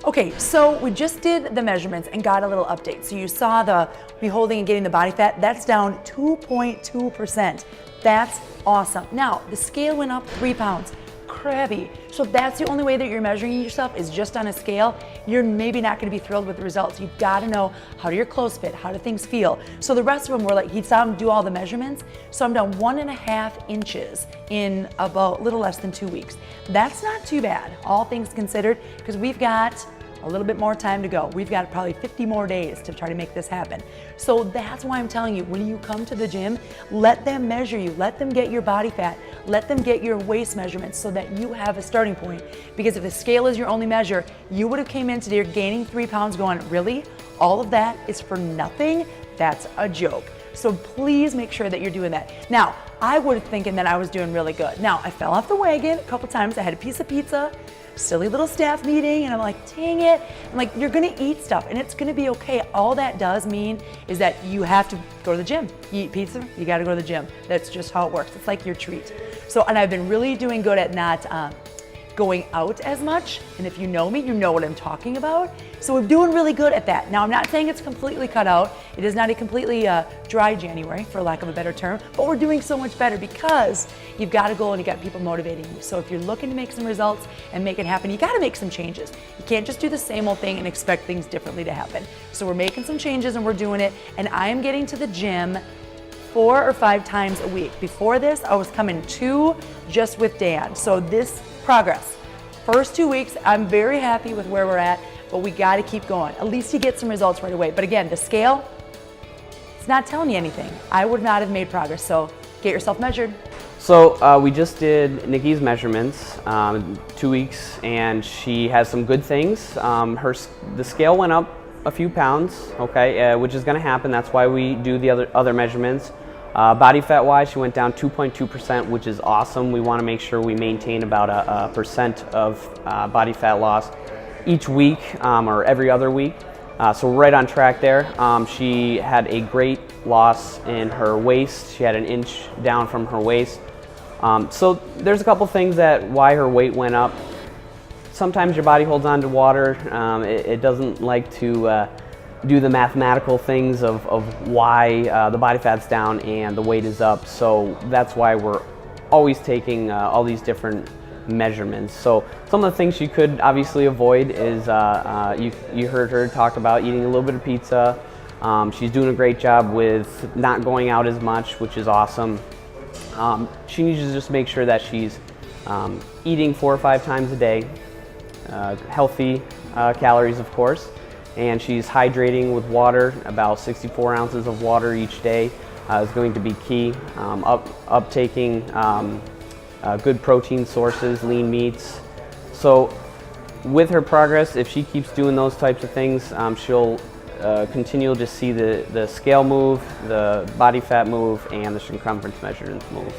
Okay, so we just did the measurements and got a little update. So you saw the beholding and getting the body fat, that's down 2.2%. That's awesome. Now, the scale went up 3 pounds. Crabby. So if that's the only way that you're measuring yourself is just on a scale, you're maybe not gonna be thrilled with the results. You've gotta know how do your clothes fit, how do things feel. So the rest of them were like, he saw him do all the measurements. So I'm down 1.5 inches in about a little less than 2 weeks. That's not too bad, all things considered, because we've got a little bit more time to go. We've got probably 50 more days to try to make this happen. So that's why I'm telling you, when you come to the gym, let them measure you, let them get your body fat, let them get your waist measurements so that you have a starting point. Because if the scale is your only measure, you would have came in today gaining 3 pounds going, really? All of that is for nothing? That's a joke. So please make sure that you're doing that. Now, I was thinking that I was doing really good. Now, I fell off the wagon a couple times. I had a piece of pizza, silly little staff meeting, and I'm like, dang it. I'm like, you're gonna eat stuff and it's gonna be okay. All that does mean is that you have to go to the gym. You eat pizza, you gotta go to the gym. That's just how it works. It's like your treat. So, and I've been really doing good at not going out as much. And if you know me, you know what I'm talking about. So we're doing really good at that. Now, I'm not saying it's completely cut out. It is not a completely dry January, for lack of a better term, but we're doing so much better because you've got a goal and you got people motivating you. So if you're looking to make some results and make it happen, you gotta make some changes. You can't just do the same old thing and expect things differently to happen. So we're making some changes and we're doing it. And I am getting to the gym 4 or 5 times a week. Before this, I was coming 2 just with Dan. So this progress. First 2 weeks, I'm very happy with where we're at, but we gotta keep going. At least you get some results right away. But again, the scale, it's not telling you anything. I would not have made progress, so get yourself measured. So we just did Nikki's measurements, 2 weeks, and she has some good things. The scale went up a few pounds, okay, which is gonna happen. That's why we do the other measurements. Body fat wise, she went down 2.2%, which is awesome. We want to make sure we maintain about a percent of body fat loss each week or every other week. So we're right on track there. She had a great loss in her waist. She had 1 inch down from her waist. So there's a couple things why her weight went up. Sometimes your body holds on to water. It doesn't like to do the mathematical things of why the body fat's down and the weight is up. So that's why we're always taking all these different measurements. So some of the things you could obviously avoid is you heard her talk about eating a little bit of pizza. She's doing a great job with not going out as much, which is awesome. She needs to just make sure that she's eating 4 or 5 times a day, healthy calories of course, and she's hydrating with water. About 64 ounces of water each day is going to be key. Uptaking good protein sources, lean meats. So with her progress, if she keeps doing those types of things, she'll continue to see the scale move, the body fat move, and the circumference measurements move.